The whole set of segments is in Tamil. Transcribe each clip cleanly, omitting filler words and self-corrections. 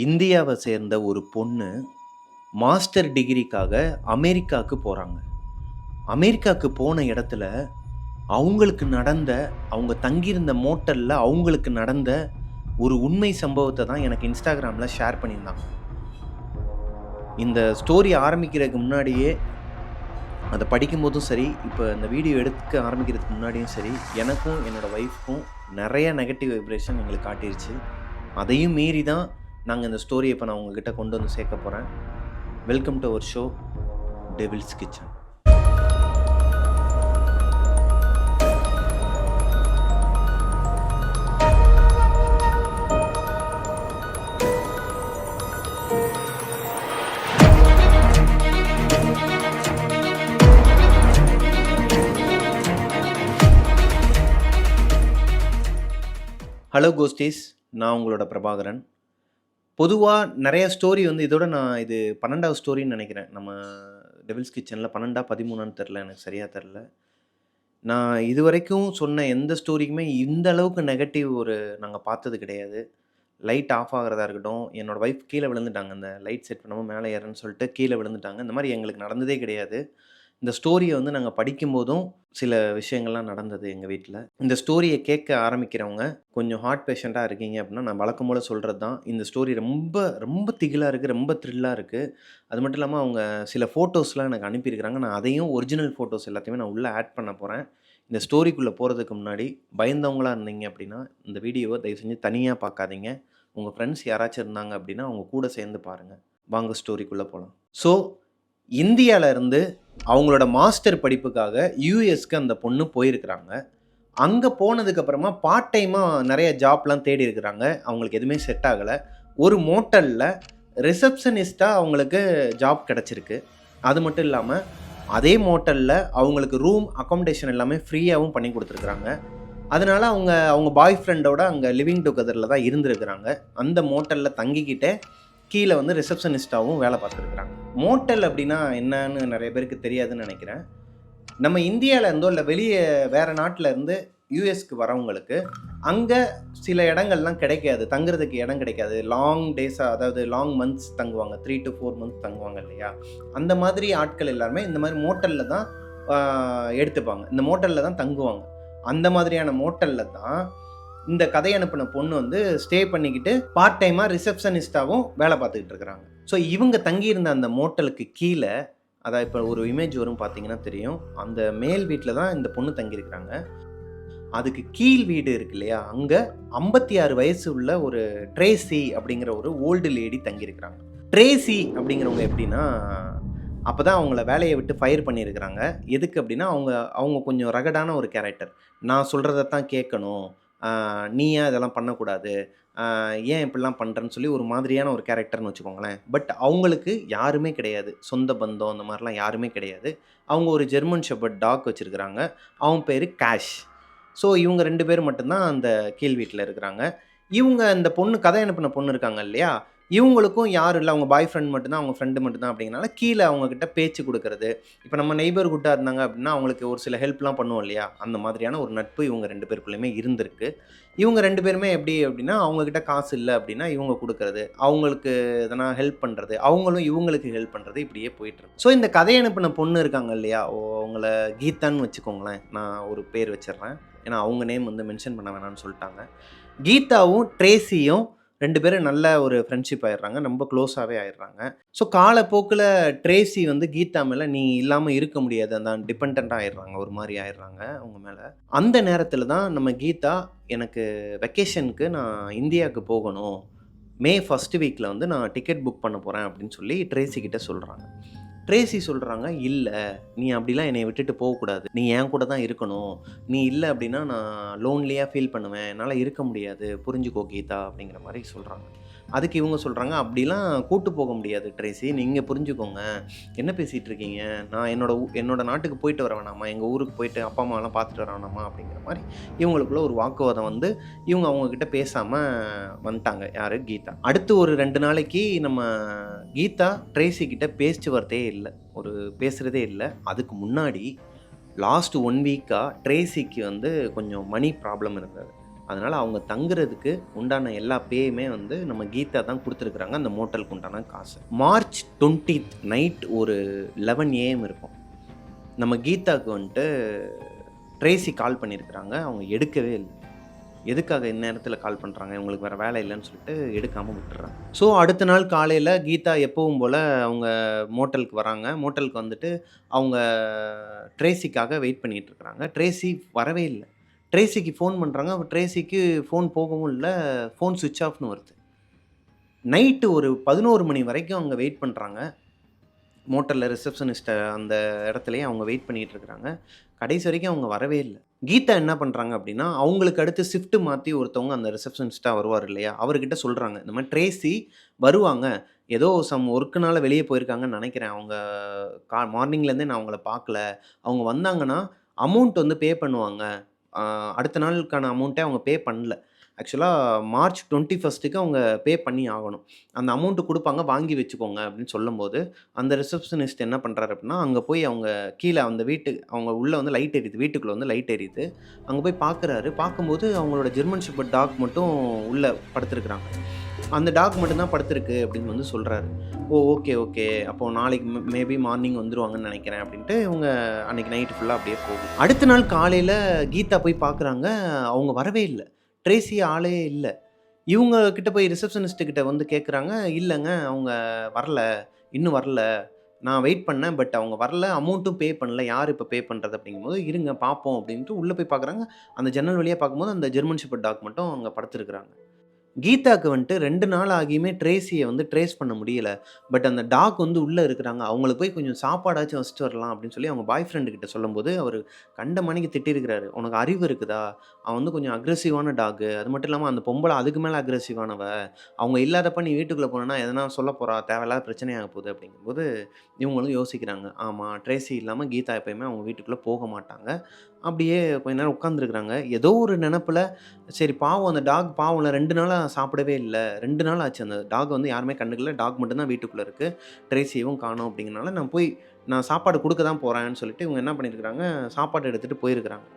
இந்தியாவை சேர்ந்த ஒரு பொண்ணு மாஸ்டர் டிகிரிக்காக அமெரிக்காவுக்கு போகிறாங்க. அமெரிக்காவுக்கு போன இடத்துல அவங்களுக்கு நடந்த அவங்க தங்கியிருந்த மோட்டலில் அவங்களுக்கு நடந்த ஒரு உண்மை சம்பவத்தை தான் எனக்கு இன்ஸ்டாகிராமில் ஷேர் பண்ணியிருந்தாங்க. இந்த ஸ்டோரி ஆரம்பிக்கிறதுக்கு முன்னாடியே அதை படிக்கும்போதும் சரி, இப்போ இந்த வீடியோ எடுக்க ஆரம்பிக்கிறதுக்கு முன்னாடியும் சரி, எனக்கும் என்னோடய ஒய்ஃப்க்கும் நிறைய நெகட்டிவ் வைப்ரேஷன் எங்களுக்கு காட்டிருச்சு. அதையும் மீறி தான் நாங்கள் இந்த ஸ்டோரியை இப்போ நான் உங்ககிட்ட கொண்டு வந்து சேர்க்க போகிறேன். Welcome to our show Devil's Kitchen. Hello ghosties, நான் உங்களோட பிரபாகரன். பொதுவாக நிறைய ஸ்டோரி வந்து இதோட நான் இது 12வது ஸ்டோரின்னு நினைக்கிறேன். நம்ம டெவில்ஸ் கிச்சனில் 12 13 தெரில, எனக்கு சரியாக தெரில. நான் இது வரைக்கும் சொன்ன எந்த ஸ்டோரிக்குமே இந்த அளவுக்கு நெகட்டிவ் நாங்கள் பார்த்தது கிடையாது. லைட் ஆஃப் ஆகிறதா இருக்கட்டும், என்னோடய ஒய்ஃப் கீழே விழுந்துட்டாங்க. அந்த லைட் செட் பண்ணாமல் மேலே ஏறன்னு சொல்லிட்டு கீழே விழுந்துட்டாங்க. இந்த மாதிரி எங்களுக்கு நடந்ததே கிடையாது. இந்த ஸ்டோரியை வந்து நாங்கள் படிக்கும்போதும் சில விஷயங்கள்லாம் நடந்தது எங்கள் வீட்டில். இந்த ஸ்டோரியை கேட்க ஆரம்பிக்கிறவங்க கொஞ்சம் ஹார்ட் பேஷண்ட்டாக இருக்கீங்க அப்படின்னா, நான் வழக்கம் போல் சொல்கிறது தான். இந்த ஸ்டோரி ரொம்ப ரொம்ப திகிலாக இருக்குது, ரொம்ப த்ரில்லாக இருக்குது. அது மட்டும் இல்லாமல் அவங்க சில ஃபோட்டோஸ்லாம் எனக்கு அனுப்பியிருக்கிறாங்க. நான் அதையும் ஒரிஜினல் ஃபோட்டோஸ் எல்லாத்தையுமே நான் உள்ளே ஆட் பண்ண போகிறேன். இந்த ஸ்டோரிக்குள்ளே போகிறதுக்கு முன்னாடி பயந்தவங்களாக இருந்தீங்க அப்படின்னா, இந்த வீடியோவை தயவு செஞ்சு தனியாக பார்க்காதீங்க. உங்கள் ஃப்ரெண்ட்ஸ் யாராச்சும் இருந்தாங்க அப்படின்னா அவங்க கூட சேர்ந்து பாருங்கள். வாங்க ஸ்டோரிக்குள்ளே போகலாம். ஸோ இந்தியாவிலேருந்து அவங்களோட மாஸ்டர் படிப்புக்காக யூஎஸ்க்கு அந்த பொண்ணு போயிருக்கிறாங்க. அங்கே போனதுக்கப்புறமா பார்ட் டைமாக நிறைய ஜாப்லாம் தேடி இருக்கிறாங்க. அவங்களுக்கு எதுவுமே செட் ஆகலை. ஒரு மோட்டலில் ரிசப்ஷனிஸ்ட்டாக அவங்களுக்கு ஜாப் கிடச்சிருக்கு. அது மட்டும் இல்லாமல் அதே மோட்டலில் அவங்களுக்கு ரூம் அக்காமடேஷன் எல்லாமே ஃப்ரீயாகவும் பண்ணி கொடுத்துருக்குறாங்க. அதனால் அவங்க பாய் ஃப்ரெண்டோட அங்கே லிவிங் டுகெதரில் தான் இருந்திருக்கிறாங்க. அந்த மோட்டலில் தங்கிக்கிட்டே கீழே வந்து ரிசப்ஷனிஸ்ட்டாகவும் வேலை பார்த்துருக்குறாங்க. மோட்டல் அப்படின்னா என்னன்னு நிறைய பேருக்கு தெரியாதுன்னு நினைக்கிறேன். நம்ம இந்தியாவில் இருந்தோ இல்லை வெளியே வேறு நாட்டில் இருந்து யூஎஸ்க்கு வரவங்களுக்கு அங்கே சில இடங்கள்லாம் கிடைக்காது, தங்குறதுக்கு இடம் கிடைக்காது. லாங் டேஸாக, அதாவது லாங் மந்த்ஸ் தங்குவாங்க, 3 to 4 மந்த்ஸ் தங்குவாங்க இல்லையா? அந்த மாதிரி ஆட்கள் எல்லாருமே இந்த மாதிரி மோட்டலில் தான் எடுத்துப்பாங்க, இந்த மோட்டலில் தான் தங்குவாங்க. அந்த மாதிரியான மோட்டலில் தான் இந்த கதை அனுப்பின பொண்ணு வந்து ஸ்டே பண்ணிக்கிட்டு பார்ட் டைமாக ரிசப்ஷனிஸ்டாகவும் வேலை பார்த்துக்கிட்டு இருக்கிறாங்க. ஸோ இவங்க தங்கியிருந்த அந்த மோட்டலுக்கு கீழே, அதாவது இப்போ ஒரு இமேஜ் வரும் பார்த்தீங்கன்னா தெரியும், அந்த மேல் வீட்டில் தான் இந்த பொண்ணு தங்கியிருக்கிறாங்க. அதுக்கு கீழ் வீடு இருக்கு இல்லையா, அங்கே 56 வயசு உள்ள ஒரு ட்ரேசி அப்படிங்கிற ஒரு ஓல்டு லேடி தங்கியிருக்கிறாங்க. ட்ரேசி அப்படிங்கிறவங்க எப்படின்னா, அப்போ தான் அவங்கள வேலையை விட்டு ஃபயர் பண்ணியிருக்கிறாங்க. எதுக்கு அப்படின்னா, அவங்க கொஞ்சம் ரகடான ஒரு கேரக்டர். நான் சொல்கிறத தான் கேட்கணும், நீ ஏன் இதெல்லாம் பண்ணக்கூடாது, ஏன் இப்படிலாம் பண்ணுறேன்னு சொல்லி ஒரு மாதிரியான ஒரு கேரக்டர்னு வச்சுக்கோங்களேன். பட் அவங்களுக்கு யாருமே கிடையாது, சொந்த பந்தம் அந்த மாதிரிலாம் யாருமே கிடையாது. அவங்க ஒரு ஜெர்மன் ஷெப்பர்ட் டாக் வச்சுருக்கிறாங்க. அவன் பேர் கேஷ். ஸோ இவங்க 2 பேர் மட்டும்தான் அந்த கீழ் வீட்டில் இருக்கிறாங்க. இவங்க இந்த பொண்ணு, கதை அனுப்பின பொண்ணு இருக்காங்க இல்லையா, இவங்களுக்கும் யாரும் இல்லை, அவங்க பாய் ஃப்ரெண்ட் மட்டும்தான், அவங்க ஃப்ரெண்டு மட்டும்தான். அப்படிங்கிறனால கீழே அவங்கக்கிட்ட பேச்சு கொடுக்கறது, இப்போ நம்ம நெய்பர்ஹுட்டாக இருந்தாங்க அப்படின்னா அவங்களுக்கு ஒரு சில ஹெல்ப்லாம் பண்ணுவோம் இல்லையா, அந்த மாதிரியான ஒரு நட்பு இவங்க 2 பேருக்குள்ளேயுமே இருந்திருக்கு. இவங்க 2 பேருமே எப்படி அப்படின்னா, அவங்கக்கிட்ட காசு இல்லை அப்படின்னா இவங்க கொடுக்கறது, அவங்களுக்கு எதனா ஹெல்ப் பண்ணுறது, அவங்களும் இவங்களுக்கு ஹெல்ப் பண்ணுறது, இப்படியே போயிட்டுருக்கு. ஸோ இந்த கதை அனுப்பின பொண்ணு இருக்காங்க இல்லையா, அவங்கள கீதான்னு வச்சுக்கோங்களேன், நான் ஒரு பேர் வச்சிடுறேன், ஏன்னா அவங்க நேம் வந்து மென்ஷன் பண்ண வேணாம்னு சொல்லிட்டாங்க. கீதாவும் ட்ரேசியும் 2 பேரும் நல்ல ஒரு ஃப்ரெண்ட்ஷிப் ஆயிடுறாங்க, ரொம்ப க்ளோஸாகவே ஆயிடுறாங்க. ஸோ காலப்போக்கில் ட்ரேசி வந்து கீதா மேலே நீ இல்லாமல் இருக்க முடியாது, அந்த டிபெண்ட்டாக ஆயிடுறாங்க, ஒரு மாதிரி ஆயிடுறாங்க அவங்க மேலே. அந்த நேரத்தில் தான் நம்ம கீதா, எனக்கு வெக்கேஷனுக்கு நான் இந்தியாவுக்கு போகணும், மே 1 வீக்கில் வந்து நான் டிக்கெட் புக் பண்ண போகிறேன் அப்படின்னு சொல்லி ட்ரேசி கிட்டே சொல்கிறாங்க. ட்ரேசி சொல்கிறாங்க, இல்லை நீ அப்படிலாம் என்னை விட்டுட்டு போகக்கூடாது, நீ என் கூட தான் இருக்கணும், நீ இல்லை அப்படின்னா நான் லோன்லியாக ஃபீல் பண்ணுவேன், என்னால் இருக்க முடியாது, புரிஞ்சுக்கோ கீதா அப்படிங்கிற மாதிரி சொல்கிறாங்க. அதுக்கு இவங்க சொல்கிறாங்க, அப்படிலாம் கூட்டு போக முடியாது ட்ரேசி, நீங்கள் புரிஞ்சுக்கோங்க, என்ன பேசிகிட்டு இருக்கீங்க, நான் என்னோட நாட்டுக்கு போயிட்டு வர வேணாமா, எங்கள் ஊருக்கு போயிட்டு அப்பா அம்மாலாம் பார்த்துட்டு வர வேணாமா அப்படிங்கிற மாதிரி இவங்களுக்குள்ள ஒரு வாக்குவாதம் வந்து இவங்க அவங்கக்கிட்ட பேசாமல் வந்துட்டாங்க. யார்? கீதா. அடுத்து ஒரு 2 நாளைக்கு நம்ம கீதா ட்ரேசி கிட்ட பேச்சுவார்த்தையே இல்லை, பேசுகிறதே இல்லை. அதுக்கு முன்னாடி லாஸ்ட் 1 வீக்காக ட்ரேசிக்கு வந்து கொஞ்சம் மணி ப்ராப்ளம் இருந்தது. அதனால் அவங்க தங்குறதுக்கு உண்டான எல்லா பேயுமே வந்து நம்ம கீதா தான் கொடுத்துருக்குறாங்க அந்த மோட்டலுக்கு உண்டான காசு. மார்ச் 20th நைட் ஒரு 11 AM இருக்கும். நம்ம கீதாவுக்கு வந்துட்டு ட்ரேசி கால் பண்ணியிருக்கிறாங்க. அவங்க எடுக்கவே இல்லை. எதுக்காக இந்நேரத்தில் கால் பண்ணுறாங்க, இவங்களுக்கு வேறு வேலை இல்லைன்னு சொல்லிட்டு எடுக்காமல் விட்டுறாங்க. ஸோ அடுத்த நாள் காலையில் கீதா எப்பவும் போல் அவங்க மோட்டலுக்கு வராங்க. மோட்டலுக்கு வந்துட்டு அவங்க ட்ரேசிக்காக வெயிட் பண்ணிகிட்டு இருக்கிறாங்க. ட்ரேசி வரவே இல்லை. ட்ரேசிக்கு ஃபோன் பண்ணுறாங்க. ட்ரேசிக்கு ஃபோன் போகவும் இல்லை, ஃபோன் சுவிட்ச் ஆஃப்னு வருது. நைட்டு ஒரு 11 மணி வரைக்கும் அவங்க வெயிட் பண்ணுறாங்க. மோட்டலில் ரிசப்ஷனிஸ்ட்டை அந்த இடத்துலையே அவங்க வெயிட் பண்ணிகிட்டு இருக்கிறாங்க. கடைசி வரைக்கும் அவங்க வரவே இல்லை. கீதா என்ன பண்ணுறாங்க அப்படின்னா, அவங்களுக்கு அடுத்து ஷிஃப்ட்டு மாற்றி ஒருத்தவங்க அந்த ரிசப்ஷனிஸ்ட்டாக வருவார் இல்லையா, அவர்கிட்ட சொல்கிறாங்க, இந்த மாதிரி ட்ரேசி வருவாங்க, ஏதோ சம் ஒர்க்குனால வெளியே போயிருக்காங்கன்னு நினைக்கிறேன். அவங்க மார்னிங்லேருந்தே நான் அவங்கள பார்க்கல. அவங்க வந்தாங்கன்னா அமௌண்ட் வந்து பே பண்ணுவாங்க. அடுத்த நாளுக்கான அமௌண்ட்டே அவங்க பே பண்ணல. ஆக்சுவலாக மார்ச் 21க்கு அவங்க பே பண்ணி ஆகணும். அந்த அமௌண்ட்டு கொடுப்பாங்க, வாங்கி வச்சுக்கோங்க அப்படின்னு சொல்லும்போது, அந்த ரிசப்ஷனிஸ்ட் என்ன பண்ணுறாரு அப்படின்னா, அங்கே போய் அவங்க கீழே அந்த அவங்க உள்ளே வந்து லைட் எரியுது, வீட்டுக்குள்ளே வந்து லைட் எரியுது. அங்கே போய் பார்க்குறாரு. பார்க்கும்போது அவங்களோட ஜெர்மன் ஷெப்பர்ட் டாக் மட்டும் உள்ளே படுத்துருக்குறாங்க. அந்த டாக் மட்டும்தான் படுத்துருக்கு அப்படின்னு வந்து சொல்கிறாரு. ஓகே ஓகே, அப்போது நாளைக்கு மேபி மார்னிங் வந்துருவாங்கன்னு நினைக்கிறேன் அப்படின்ட்டு இவங்க அன்றைக்கி நைட்டு ஃபுல்லாக அப்படியே போகும். அடுத்த நாள் காலையில் கீதா போய் பார்க்குறாங்க, அவங்க வரவே இல்லை. ட்ரேசி ஆளே இல்லை. இவங்க கிட்ட போய் ரிசப்ஷனிஸ்ட்டு கிட்ட வந்து கேட்குறாங்க, இல்லைங்க அவங்க வரல, இன்னும் வரல. நான் வெயிட் பண்ணேன், பட் அவங்க வரல, அமௌண்ட்டும் பே பண்ணல. யார் இப்போ பே பண்ணுறது அப்படிங்கும்போது, இருங்க பார்ப்போம் அப்படின்ட்டு உள்ளே போய் பார்க்குறாங்க. அந்த ஜன்னல் வழியாக பார்க்கும்போது அந்த ஜெர்மன் ஷெப்பர்ட் டாக் மட்டும் அங்கே படுத்துருக்குறாங்க. கீதாக்கு வந்துட்டு 2 நாள் ஆகியுமே ட்ரேசியை வந்து ட்ரேஸ் பண்ண முடியல. பட் அந்த டாக் வந்து உள்ளே இருக்கிறாங்க. அவங்களுக்கு போய் கொஞ்சம் சாப்பாடாச்சும் வச்சுட்டு வரலாம் அப்படின்னு சொல்லி அவங்க பாய் ஃப்ரெண்டு கிட்ட சொல்லும்போது, அவர் கண்ட மணிக்கு திட்டியிருக்கிறாரு. உனக்கு அறிவு இருக்குதா? அவன் வந்து கொஞ்சம் அக்ரெசிவான டாகு. அது மட்டும் இல்லாமல் அந்த பொம்பளை அதுக்கு மேலே அக்ரெசிவானவ. அவங்க இல்லாதப்ப நீ வீட்டுக்குள்ளே போனேன்னா எதனா சொல்ல போகிறா, தேவையில்லாத பிரச்சனையாக போகுது அப்படிங்கும்போது, இவங்களும் யோசிக்கிறாங்க. ஆமாம், ட்ரேசி இல்லாமல் கீதா எப்பயுமே அவங்க வீட்டுக்குள்ளே போக மாட்டாங்க. அப்படியே கொஞ்ச நேரம் உட்காந்துருக்குறாங்க. ஏதோ ஒரு நெனப்பில், சரி பாவம் அந்த டாக் பாவம்ல 2 நாளா சாப்பிடவே இல்ல. 2 நாள் ஆச்சு. அந்த டாக் வந்து யாருமே கண்டுக்கல. டாக் மட்டும் தான் வீட்டுக்குள்ள இருக்கு. ட்ரேசியவும் காணோம் அப்படிங்கிறனால, நான் சாப்பாடு குடுக்க தான் போறேன்னு சொல்லிட்டு இவங்க என்ன பண்ணியிருக்கிறாங்க, சாப்பாடு எடுத்துட்டு போயிருக்கிறாங்க.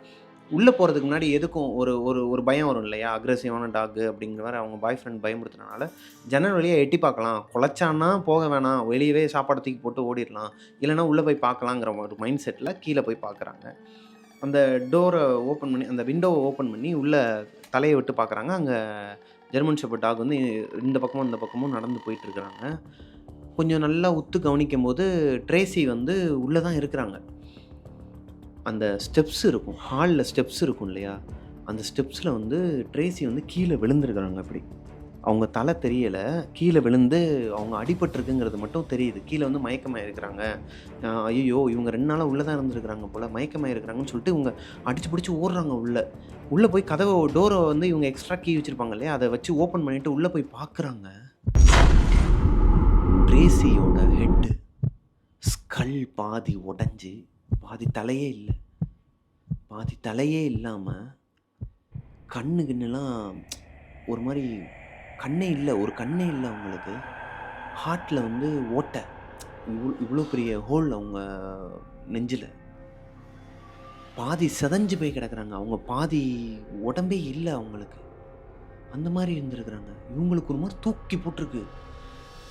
உள்ள போறதுக்கு முன்னாடி எதுக்கும் ஒரு ஒரு ஒரு பயம் வரும் இல்லையா? அக்ரெசிவான டாக் அப்படிங்கிற மாரி அவங்க பாய் ஃப்ரெண்ட் பயமுறுத்துனனால, ஜன்னல் வழியா எட்டி பார்க்கலாம். குலைச்சான்னா போக வேணாம். வெளியவே சாப்பாட தூக்கி போட்டு ஓடிரலாம். இல்லன்னா உள்ள போய் பார்க்கலாங்கிற ஒரு மைண்ட் செட்ல கீழ போய் பார்க்குறாங்க. அந்த டோரை ஓப்பன் பண்ணி, அந்த விண்டோவை ஓப்பன் பண்ணி உள்ளே தலையை விட்டு பார்க்குறாங்க. அங்கே ஜெர்மன் ஷெப்பர்ட் டாக் வந்து இந்த பக்கமும் இந்த பக்கமும் நடந்து போயிட்டுருக்குறாங்க. கொஞ்சம் நல்லா உத்து கவனிக்கும்போது ட்ரேசி வந்து உள்ளே தான் இருக்கிறாங்க. அந்த ஸ்டெப்ஸ் இருக்கும், ஹாலில் ஸ்டெப்ஸ் இருக்கும் இல்லையா, அந்த ஸ்டெப்ஸில் வந்து ட்ரேசி வந்து கீழே விழுந்துருக்குறாங்க. அப்படி அவங்க தலை தெரியலை, கீழே விழுந்து அவங்க அடிபட்டிருக்குங்கிறது மட்டும் தெரியுது. கீழே வந்து மயக்கமாக இருக்கிறாங்க. ஐயோ, இவங்க 2 நாளாக உள்ளே தான் இருந்திருக்கிறாங்க போல், மயக்கமாக இருக்கிறாங்கன்னு சொல்லிட்டு இவங்க அடித்து பிடிச்சி ஓடுறாங்க. உள்ளே போய் கதவை டோரை வந்து இவங்க எக்ஸ்ட்ரா கீ வச்சுருப்பாங்க இல்லையா, அதை வச்சு ஓப்பன் பண்ணிவிட்டு உள்ளே போய் பார்க்குறாங்க. ட்ரேசியோட ஹெட்டு ஸ்கல் பாதி உடஞ்சி, பாதி தலையே இல்லை. பாதி தலையே இல்லாமல் கண்ணு கிண்ணுலாம் ஒரு மாதிரி கண்ணே இல்லை, ஒரு கண்ணே இல்லை அவங்களுக்கு. ஹார்ட்டில் வந்து ஓட்டை, இவ்வளோ பெரிய ஹோல் அவங்க நெஞ்சில். பாதி செதஞ்சு போய் கிடக்குறாங்க. அவங்க பாதி உடம்பே இல்லை அவங்களுக்கு. அந்த மாதிரி இருந்திருக்கிறாங்க. இவங்களுக்கு ஒரு மாதிரி தூக்கி போட்டிருக்கு.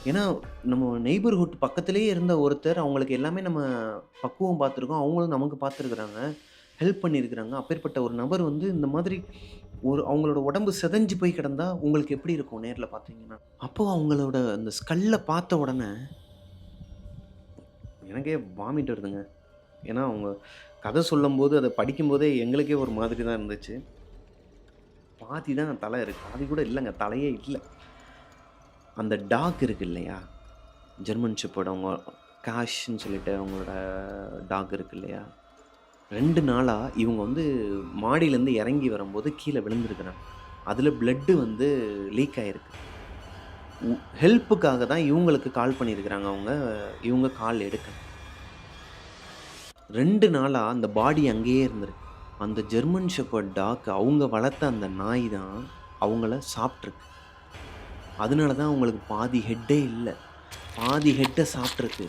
ஏன்னா நம்ம நெய்பர்ஹுட் பக்கத்துலேயே இருந்த ஒருத்தர், அவங்களுக்கு எல்லாமே நம்ம பக்குவம் பார்த்துருக்கோம், அவங்களும் நமக்கு பார்த்துருக்குறாங்க, ஹெல்ப் பண்ணியிருக்கிறாங்க. அப்பேற்பட்ட ஒரு நபர் வந்து இந்த மாதிரி அவங்களோட உடம்பு செதஞ்சு போய் கிடந்தா உங்களுக்கு எப்படி இருக்கும் நேரில் பார்த்தீங்கன்னா? அப்போது அவங்களோட அந்த ஸ்கல்லை பார்த்த உடனே எனக்கே வாமிட் வருதுங்க. ஏன்னா அவங்க கதை சொல்லும்போது, அதை படிக்கும்போதே எங்களுக்கே ஒரு மாதிரி தான் இருந்துச்சு. பாதி தான் தலை இருக்குது, பாதி கூட இல்லைங்க, தலையே இல்லை. அந்த டாக் இருக்குது இல்லையா, ஜெர்மன் ஷெப்பர்ட், அவங்க காஷ்ன்னு சொல்லிட்டு அவங்களோட டாக் இருக்குது இல்லையா, 2 நாளாக இவங்க வந்து மாடியிலேருந்து இறங்கி வரும்போது கீழே விழுந்துருக்குறாங்க. அதில் பிளட்டு வந்து லீக் ஆகிருக்கு. ஹெல்ப்புக்காக தான் இவங்களுக்கு கால் பண்ணியிருக்கிறாங்க. இவங்க கால் எடுக்கல. 2 நாளாக அந்த பாடி அங்கேயே இருந்திருக்கு. அந்த ஜெர்மன் ஷெப்பர்ட் டாக், அவங்க வளர்த்த அந்த நாய் தான் அவங்கள சாப்பிட்ருக்கு. அதனால தான் அவங்களுக்கு பாதி ஹெட்டே இல்லை, பாதி ஹெட்டை சாப்பிட்ருக்கு.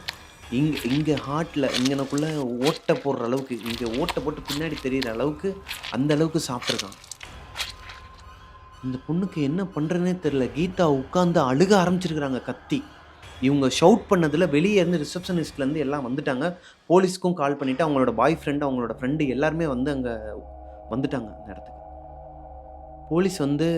இங்கே ஹார்ட்டில் இங்கனக்குள்ளே ஓட்டை போடுற அளவுக்கு, இங்கே ஓட்டை போட்டு பின்னாடி தெரிகிற அளவுக்கு, அந்த அளவுக்கு சாப்பிட்ருக்கான். இந்த பொண்ணுக்கு என்ன பண்ணுறதுனே தெரில. கீதா உட்காந்து அழுக ஆரம்பிச்சிருக்கிறாங்க கத்தி. இவங்க ஷவுட் பண்ணதில வெளிய இருந்து ரிசப்ஷனிஸ்ட்லேருந்து எல்லாம் வந்துட்டாங்க. போலீஸ்க்கும் கால் பண்ணிட்டு அவங்களோட பாய் ஃப்ரெண்ட், அவங்களோட ஃப்ரெண்டு எல்லாருமே வந்து அங்க வந்துட்டாங்க அந்த இடத்துக்கு. போலீஸ் வந்து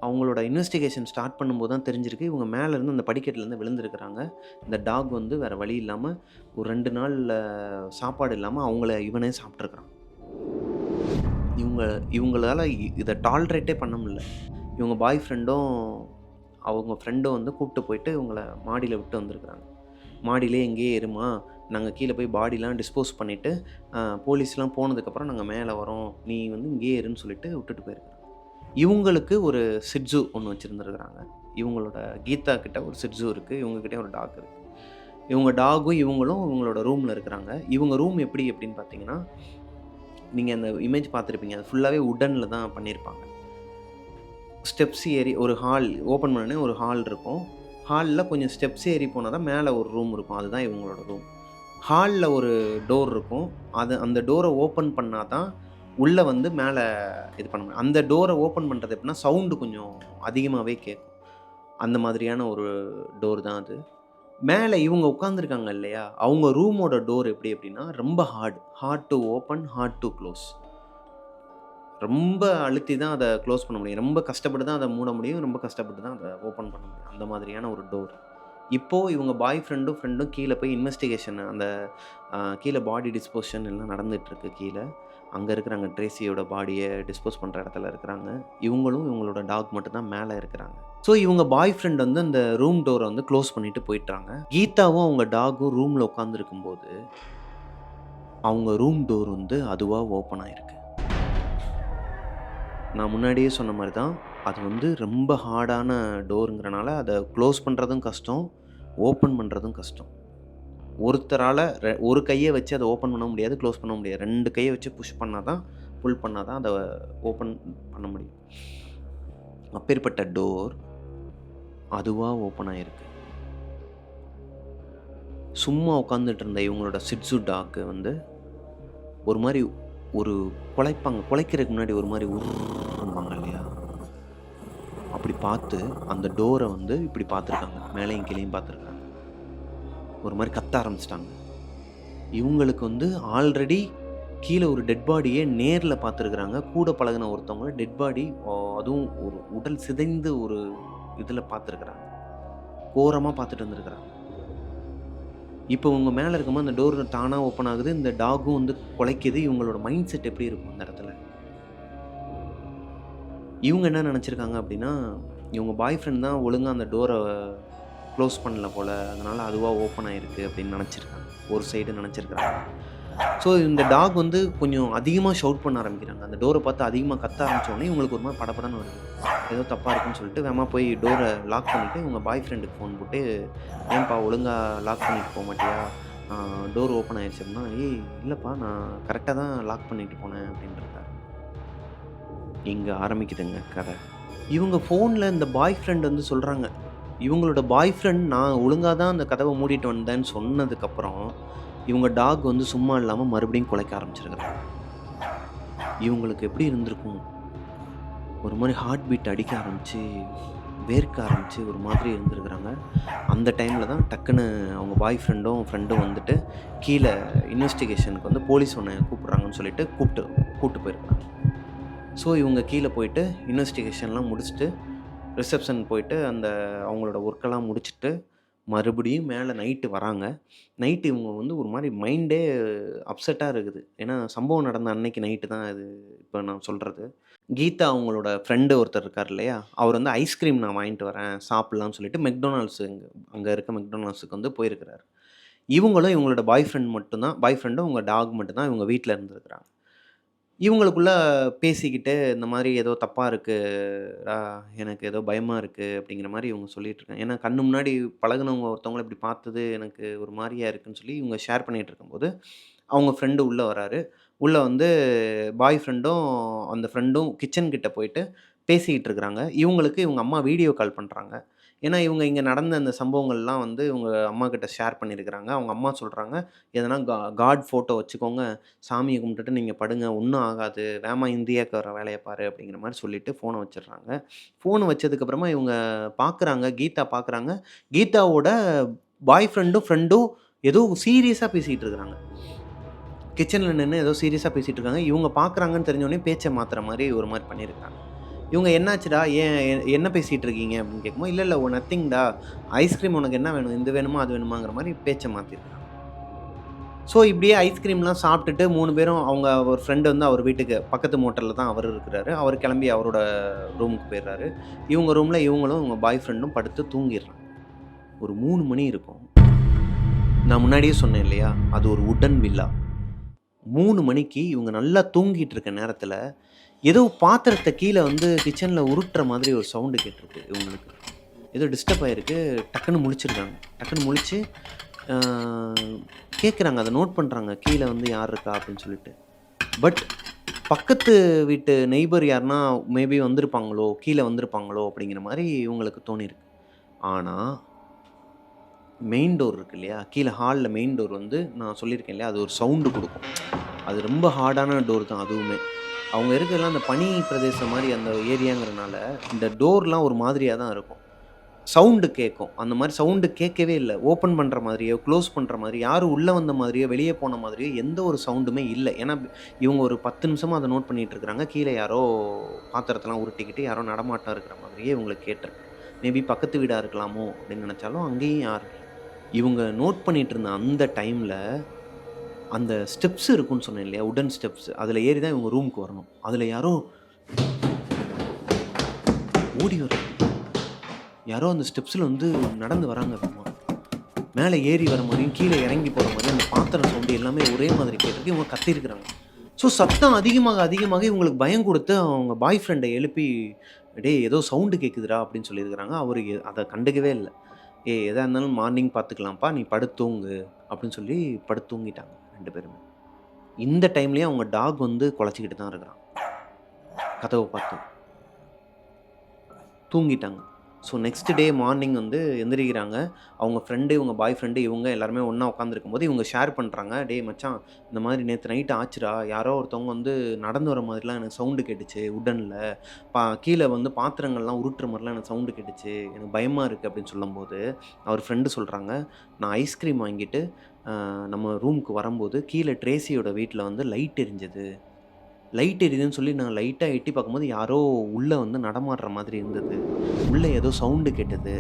அவங்களோட இன்வெஸ்டிகேஷன் ஸ்டார்ட் பண்ணும்போது தான் தெரிஞ்சிருக்கு, இவங்க மேல இருந்து அந்த படிக்கட்டுலேருந்து விழுந்திருக்கிறாங்க. இந்த டாக் வந்து வேற வழி இல்லாம ஒரு 2 நாள் சாப்பாடு இல்லாம அவங்கள இவனே சாப்பிட்டுருக்கிறான். இவங்க இவங்களால இத டாலரேட்டே பண்ண முடியல. இவங்க பாய் ஃப்ரெண்டும், அவங்க ஃப்ரெண்டும் வந்து கூப்பிட்டு போயிட்டு இவங்கள மாடியில விட்டு வந்திருக்கிறாங்க. "மாடியிலே இங்கேயே இரும்மா, நாங்க கீழ போய் பாடிலாம் டிஸ்போஸ் பண்ணிட்டு, போலீஸ்லாம் போனதுக்கப்புறம் நாங்க மேல வரோம். நீ வந்து இங்கேயே இருன்னு" சொல்லிட்டு விட்டுட்டு போயிருக்கிறாங்க. இவங்களுக்கு ஒரு சிட்ஸு ஒண்ணு வச்சிருந்திருக்கிறாங்க. இவங்களோட கீதா கிட்ட ஒரு சிட்ஸு இருக்கு. இவங்க கிட்டயும் ஒரு டாக் இருக்கு. இவங்க டாகும் இவங்களும் இவங்களோட ரூம்ல இருக்கிறாங்க. இவங்க ரூம் எப்படி அப்படின்னு பார்த்தீங்கன்னா, நீங்க அந்த இமேஜ் பார்த்துருப்பீங்க. அது ஃபுல்லாவே வுட்டன்ல தான் பண்ணியிருப்பாங்க. ஸ்டெப்ஸ் ஏறி ஒரு ஹால் ஓப்பன் பண்ணோனே ஒரு ஹால் இருக்கும். ஹால்ல கொஞ்சம் ஸ்டெப்ஸ் ஏறி போனா தான் மேல ஒரு ரூம் இருக்கும். அதுதான் இவங்களோட ரூம். ஹால்ல ஒரு டோர் இருக்கும். அந்த டோர ஓப்பன் பண்ணா தான் உள்ள வந்து மேல இது பண்ண முடியும். அந்த டோர ஓப்பன் பண்றது எப்படின்னா, சவுண்ட் கொஞ்சம் அதிகமாவே கேட்கும். அந்த மாதிரியான ஒரு டோர் தான் அது. மேல இவங்க உட்கார்ந்திருக்காங்க இல்லையா? அவங்க ரூமோட டோர் எப்படி அப்படின்னா, ரொம்ப hard to open, hard to close. ரொம்ப அழுத்தி தான் அத க்ளோஸ் பண்ண முடியும். ரொம்ப கஷ்டப்பட்டு தான் அத மூட முடியும். ரொம்ப கஷ்டப்பட்டு தான் அத ஓப்பன் பண்ண முடியும். அந்த மாதிரியான ஒரு டோர். இப்போ இவங்க பாய் ஃப்ரெண்டும் கீழ போய் இன்வெஸ்டிகேஷன் அந்த கீழ பாடி டிஸ்போஷன் எல்லாம் நடந்துட்டுருக்கு கீழ. அங்க இருக்கிறாங்க. ட்ரேசியோட பாடிய டிஸ்போஸ் பண்ற இடத்துல இருக்கிறாங்க. இவங்களும் இவங்களோட டாக் மட்டும் தான் மேல இருக்கிறாங்க. ஸோ இவங்க பாய் ஃப்ரெண்ட் வந்து அந்த ரூம் டோர வந்து க்ளோஸ் பண்ணிட்டு போயிட்டாங்க. கீதாவும் அவங்க டாகும் ரூம்ல உட்கார்ந்திருக்கும்போது, அவங்க ரூம் டோர் வந்து அதுவா ஓப்பன் ஆயிருக்கு. நான் முன்னாடியே சொன்ன மாரி தான். அது வந்து ரொம்ப ஹார்டான டோருங்கிறனால, அத க்ளோஸ் பண்றதும் கஷ்டம், ஓப்பன் பண்றதும் கஷ்டம். ஒருத்தரால ஒரு கைய வச்சு அத ஓப்பன் பண்ண முடியாது, க்ளோஸ் பண்ண முடியாது. 2 கைய வச்சு புஷ் பண்ணா தான், புல் பண்ணா தான் அத ஓப்பன் பண்ண முடியும். அப்பேற்பட்ட டோர் அதுவா ஓப்பன் ஆயிருக்கு. சும்மா உட்காந்துட்டு இருந்த இவங்களோட சிட்ஸு டாக் வந்து ஒரு மாரி ஒரு குலைப்பாங்க. குலைக்கிறதுக்கு முன்னாடி ஒரு மாரி உர்ரும்பாங்க இல்லையா? அப்படி பார்த்து அந்த டோர வந்து இப்படி பார்த்துருக்காங்க. மேலேயும் கீழயும் பார்த்துருக்காங்க. ஒரு மாரி கத்த ஆரம்பிச்சுட்டாங்க. இவங்களுக்கு வந்து ஆல்ரெடி கீழ ஒரு டெட் பாடிய நேர்ல பார்த்துருக்கிறாங்க. கூட பழகுன ஒருத்தவங்க டெட் பாடி அதுவும் ஒரு உடல் சிதைந்து ஒரு இதுல பார்த்துருக்கிறாங்க. கோரமா பார்த்துட்டு இருந்திருக்கிறாங்க. இப்போ இவங்க மேல இருக்கும்போது அந்த டோர் தானா ஓப்பன் ஆகுது. இந்த டாகும் வந்து குலைக்குது. இவங்களோட மைண்ட் செட் எப்படி இருக்கும் அந்த இடத்துல? இவங்க என்ன நெனச்சிருக்காங்க அப்படின்னா, இவங்க பாய் ஃப்ரெண்ட் தான் ஒழுங்கா அந்த டோர க்ளோஸ் பண்ணல போல. அதனால அதுவா ஓப்பன் ஆயிருக்கு அப்படின்னு நெனச்சிருக்காங்க. ஒரு சைடு நெனச்சிருக்காங்க. ஸோ இந்த டாக் வந்து கொஞ்சம் அதிகமா ஷவுட் பண்ண ஆரம்பிக்கிறாங்க. அந்த டோர பார்த்து அதிகமா கத்த ஆரம்பிச்ச உடனே இவங்களுக்கு ஒரு மாரி படபடன்னு வருது. ஏதோ தப்பா இருக்குன்னு சொல்லிட்டு வேகமா போய் டோர லாக் பண்ணிட்டு இவங்க பாய் ஃப்ரெண்டுக்கு ஃபோன் போட்டு, "ஏன்பா ஒழுங்கா லாக் பண்ணிட்டு போமாட்டியா? டோர் ஓப்பன் ஆயிருச்சு" அப்படின்னா, "ஏய் இல்லப்பா நான் கரெக்ட்டா தான் லாக் பண்ணிட்டு போனேன்" அப்படின்றாரு. இங்க ஆரம்பிக்குதுங்க கதை. இவங்க ஃபோன்ல இந்த பாய் ஃப்ரெண்ட் வந்து சொல்றாங்க. இவங்களோட பாய் ஃப்ரெண்ட் நான் ஒழுங்கா தான் அந்த கதவ மூடிட்டு வந்தேன்னு சொன்னதுக்கப்புறம், இவங்க டாக் வந்து சும்மா இல்லாம மறுபடியும் குலைக்க ஆரம்பிச்சிருக்கிறாங்க. இவங்களுக்கு எப்படி இருந்திருக்கும்? ஒரு மாரி ஹார்ட் பீட் அடிக்க ஆரம்பிச்சு, வேர்க்க ஆரம்பிச்சு ஒரு மாதிரி இருந்திருக்கிறாங்க. அந்த டைம்ல தான் டக்குனு அவங்க பாய் ஃப்ரெண்டும் வந்துட்டு, கீழ இன்வெஸ்டிகேஷனுக்கு வந்து போலீஸ் உன்ன கூப்பிடுறாங்கன்னு சொல்லிட்டு கூட்டு போயிருக்காங்க. ஸோ இவங்க கீழ போயிட்டு இன்வெஸ்டிகேஷன்லாம் முடிச்சுட்டு, ரிசப்ஷன் போயிட்டு அந்த அவங்களோட ஒர்க்கெல்லாம் முடிச்சுட்டு, மறுபடியும் மேல நைட்டு வராங்க. நைட்டு இவங்க வந்து ஒரு மாரி மைண்டே அப்செட்டா இருக்குது. ஏன்னா, சம்பவம் நடந்த அன்னைக்கு நைட்டு தான் இது இப்ப நான் சொல்றது. கீதா அவங்களோட ஃப்ரெண்டு ஒருத்தர் இருக்கார் இல்லையா? அவர் வந்து ஐஸ்கிரீம் நான் வாங்கிட்டு வரேன், சாப்பிடலாம்னு சொல்லிட்டு மெக்டொனால்ட்ஸ் அங்க இருக்க மெக்டொனால்ட்ஸ்க்கு வந்து போயிருக்கிறாரு. இவங்களும் இவங்களோட பாய் ஃப்ரெண்டும் உங்க டாக் மட்டும் தான் இவங்க வீட்ல இருந்திருக்கிறாங்க. இவங்களுக்குள்ள பேசிக்கிட்டு, இந்த மாரி ஏதோ தப்பா இருக்குடா, எனக்கு ஏதோ பயமா இருக்கு அப்படிங்கிற மாரி இவங்க சொல்லிட்டு இருக்காங்க. ஏன்னா கண்ணு முன்னாடி பழகுனவங்க ஒருத்தவங்கள இப்படி பார்த்தது எனக்கு ஒரு மாரியா இருக்குன்னு சொல்லி இவங்க ஷேர் பண்ணிட்டு இருக்கும்போது, அவங்க ஃப்ரெண்டு உள்ள வராரு. உள்ள வந்து பாய் ஃப்ரெண்டும், அந்த ஃப்ரெண்டும் கிச்சன் கிட்ட போயிட்டு பேசிக்கிட்டு இருக்கிறாங்க. இவங்களுக்கு இவங்க அம்மா வீடியோ கால் பண்றாங்க. ஏன்னா, இவங்க இங்க நடந்த அந்த சம்பவங்கள்லாம் வந்து இவங்க அம்மாகிட்ட ஷேர் பண்ணியிருக்கிறாங்க. அவங்க அம்மா சொல்றாங்க, "எதனா காட் ஃபோட்டோ வச்சுக்கோங்க. சாமிய கும்பிட்டுட்டு நீங்க படுங்க. ஒண்ணும் ஆகாது. வேகமா இந்தியாவுக்கு வர வேலைய பாரு" அப்படிங்கிற மாரி சொல்லிட்டு ஃபோன வச்சுடுறாங்க. ஃபோன வச்சதுக்கப்புறமா இவங்க பார்க்குறாங்க, கீதா பார்க்குறாங்க. கீதாவோட பாய் ஃப்ரெண்டும், ஃப்ரெண்டும் ஏதோ சீரியஸா பேசிட்டு இருக்கிறாங்க. கிச்சன்ல நின்னு ஏதோ சீரியஸா பேசிட்டு இருக்காங்க. இவங்க பார்க்குறாங்கன்னு தெரிஞ்சோனே பேச்ச மாத்துற மாரி ஒரு மாரி பண்ணியிருக்காங்க. இவங்க "என்னாச்சுடா? ஏன் என்ன பேசிட்டு இருக்கீங்க?" அப்படின்னு கேட்கும்போது, "இல்ல, இல்ல நத்திங்டா. ஐஸ்கிரீம் உனக்கு என்ன வேணும்? இது வேணுமா? அது வேணுமாங்கிற" மாரி பேச்ச மாத்திருக்காங்க. ஸோ இப்படியே ஐஸ்கிரீம்லாம் சாப்பிட்டுட்டு 3 பேரும் அவங்க ஒரு ஃப்ரெண்ட் வந்து அவர் வீட்டுக்கு பக்கத்து மோட்டல்ல தான் அவரு இருக்கிறாரு. அவரு கிளம்பி அவரோட ரூமுக்கு போயிடுறாரு. இவங்க ரூம்ல இவங்களும், இவங்க பாய் ஃப்ரெண்டும் படுத்து தூங்கிர்றாங்க. ஒரு 3 மணி இருக்கும். நான் முன்னாடியே சொன்னேன் இல்லையா? அது ஒரு வுட்டன் வில்லா. 3 மணிக்கு இவங்க நல்லா தூங்கிட்டு இருக்க நேரத்தில, ஏதோ பாத்திரத்த கீழ வந்து கிச்சன்ல உருட்டுற மாதிரி ஒரு சவுண்ட் கேட்டிருக்கு இவங்களுக்கு. ஏதோ டிஸ்டர்ப் ஆயிருக்கு. டக்குன்னு முழிச்சிருக்காங்க. டக்குன்னு முழிச்சு ஆ கேட்குறாங்க. அத நோட் பண்றாங்க. கீழ வந்து யார் இருக்கா? அப்படின்னு சொல்லிட்டு. பட் பக்கத்து வீட்டு நெய்பர் யாருன்னா மேபி வந்திருப்பாங்களோ, கீழ வந்திருப்பாங்களோ அப்படிங்கிற மாரி இவங்களுக்கு தோணியிருக்கு. ஆனா, மெயின் டோர் இருக்கு இல்லையா? கீழ ஹால்ல மெயின் டோர் வந்து நான் சொல்லியிருக்கேன் இல்லையா? அது ஒரு சவுண்ட் குடுக்கும். அது ரொம்ப ஹார்டான டோர் தான் அதுவுமே. அவங்க இருக்கிறதெல்லாம் அந்த பனி பிரதேசம் மாரி அந்த ஏரியாங்கிறனால, இந்த டோர்லாம் ஒரு மாதிரியா தான் இருக்கும். சவுண்ட் கேட்கும். அந்த மாரி சவுண்ட் கேட்கவே இல்ல. ஓப்பன் பண்ற மாதிரியோ, குளோஸ் பண்ற மாதிரி, யாரும் உள்ள வந்த மாதிரியோ, வெளிய போன மாதிரியோ எந்த ஒரு சவுண்டுமே இல்ல. ஏன்னா, இவங்க ஒரு 10 நிமிஷமா அத நோட் பண்ணிட்டு இருக்கிறாங்க. கீழ யாரோ பாத்திரத்தெல்லாம் உருட்டிக்கிட்டு யாரோ நடமாட்டம் இருக்கிற மாதிரியே இவங்களுக்கு கேட்டிருக்கு. மேபி பக்கத்து வீடா இருக்கலாமோ! அப்படின்னு நெனச்சாலும் அங்கேயும் யாரும் இல்ல. இவங்க நோட் பண்ணிட்டு இருந்த அந்த டைம்ல, அந்த ஸ்டெப்ஸ் இருக்குன்னு சொன்னேன் இல்லையா? Wooden steps. அதுல ஏறி தான் இவங்க ரூமுக்கு வரணும். அதுல யாரோ ஓடி வராங்க. யாரோ அந்த ஸ்டெப்ஸ்ல வந்து நடந்து வராங்க வேகமா. மேல ஏறி வர மாரியும், கீழ இறங்கி போற மாரியும் அந்த பாத்திரம் சவுண்ட் எல்லாமே ஒரே மாதிரி கேட்டிருக்கு. இவங்க கத்தியிருக்கிறாங்க. ஸோ சத்தம் அதிகமாக, அதிகமாக இவங்களுக்கு பயம் குடுத்து அவங்க பாய் ஃப்ரெண்ட எழுப்பி, "டேய் ஏதோ சவுண்ட் கேட்குதுடா" அப்படின்னு சொல்லியிருக்கிறாங்க. அவரு அத கண்டுக்கவே இல்ல. "ஏய் எதா இருந்தாலும் மார்னிங் பார்த்துக்கலாம்ப்பா. நீ படுத்து தூங்கு" அப்படின்னு சொல்லி படுத்து தூங்கிட்டாங்க 2 பேருமே. இந்த டைம்லயும் அவங்க டாக் வந்து குலைச்சுக்கிட்டு தான் இருக்கிறான். கதவ பார்த்து. தூங்கிட்டாங்க. ஸோ நெக்ஸ்ட் டே மார்னிங் வந்து எந்திரிக்கிறாங்க. அவங்க ஃப்ரெண்டு, இவங்க பாய் ஃப்ரெண்டு இவங்க எல்லாருமே ஒண்ணா உட்காந்துருக்கும்போது, இவங்க ஷேர் பண்றாங்க. "டேய் மச்சான், இந்த மாதிரி நேத்து நைட் ஆச்சுடா. யாரோ ஒருத்தவங்க வந்து நடந்து வர மாதிரிலாம் எனக்கு சவுண்டு கேட்டுச்சு வுட்டன்ல. கீழ வந்து பாத்திரங்கள்லாம் உருட்டுற மாரிலாம் எனக்கு சவுண்டு கேட்டுச்சு. எனக்கு பயமா இருக்கு" அப்படின்னு சொல்லும்போது, அவர் ஃப்ரெண்டு சொல்றாங்க, "நான் ஐஸ்கிரீம் வாங்கிட்டு நம்ம ரூமுக்கு வரும்போது, கீழ ட்ரேசியோட வீட்ல வந்து லைட் எரிஞ்சது. லைட் எரியுதுன்னு சொல்லி நான் லைட்டா எட்டி பார்க்கும்போது, யாரோ உள்ள வந்து நடமாடுற மாதிரி இருந்தது. உள்ள ஏதோ சவுண்டு கேட்டது.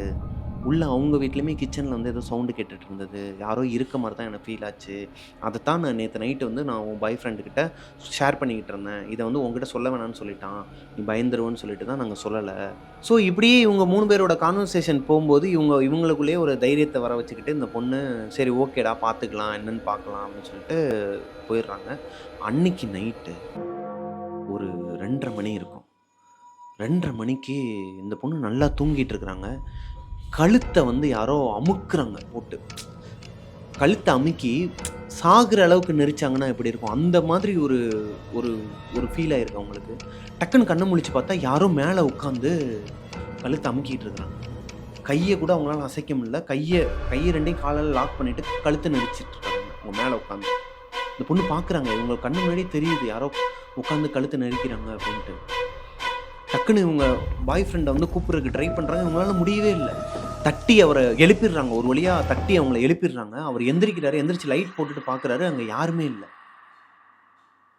உள்ள அவங்க வீட்லயுமே கிச்சன்ல வந்து ஏதோ சவுண்டு கேட்டுட்டு இருந்தது. யாரோ இருக்க மாரி தான் எனக்கு ஃபீல் ஆச்சு. அதத்தான் நான் நேத்து நைட்டு வந்து நான் உன் பாய் ஃப்ரெண்ட் கிட்ட ஷேர் பண்ணிக்கிட்டு இருந்தேன். இத வந்து உன்கிட்ட சொல்ல வேணான்னு சொல்லிட்டான். நீ பயந்துருவன்னு சொல்லிட்டு தான் நாங்க சொல்லல." ஸோ இப்படியே இவங்க 3 பேரோட கான்வர்சேஷன் போம்போது, இவங்களுக்குள்ளேயே ஒரு தைரியத்த வர வச்சுக்கிட்டு, இந்த பொண்ணு சரி ஓகேடா பார்த்துக்கலாம். என்னன்னு பார்க்கலாம் அப்படின்னு சொல்லிட்டு போயிடுறாங்க. அன்னைக்கு நைட்டு ஒரு 2:30 மணி இருக்கும். 2:30 மணிக்கு இந்த பொண்ணு நல்லா தூங்கிட்டு இருக்கிறாங்க. கழுத்த வந்து யாரோ அமுக்குறாங்க போட்டு. கழுத்த அமுக்கி சாகுற அளவுக்கு நெரிச்சாங்கன்னா எப்படி இருக்கும்? அந்த மாதிரி ஒரு ஒரு ஒரு ஃபீல் ஆயிருக்கு அவங்களுக்கு. டக்குனு கண்ண முழிச்சு பார்த்தா, யாரோ மேல உட்காந்து கழுத்த அமுக்கிட்டு இருக்காங்க. கைய கூட அவங்களால அசைக்க முடியல. கை 2யும் காலால லாக் பண்ணிட்டு கழுத்த நெரிச்சிட்டு இருக்காங்க. அவங்க மேல உட்காந்து. இந்த பொண்ணு பார்க்குறாங்க. இவங்க கண்ணு முன்னாடியே தெரியுது. யாரோ உட்காந்து கழுத்த நெரிக்கிறாங்க அப்படின்ட்டு. டக்குனு இவங்க பாய் ஃப்ரெண்ட வந்து கூப்பிடுறதுக்கு ட்ரை பண்றாங்க. இவங்களால முடியவே இல்ல. தட்டி அவர எழுப்பிர்றாங்க. ஒரு வழியா தட்டி அவங்கள எழுப்பிர்றாங்க. அவர் எந்திரிக்கிறாரு. எந்திரிச்சு லைட் போட்டுட்டு பார்க்குறாரு. அங்க யாருமே இல்ல.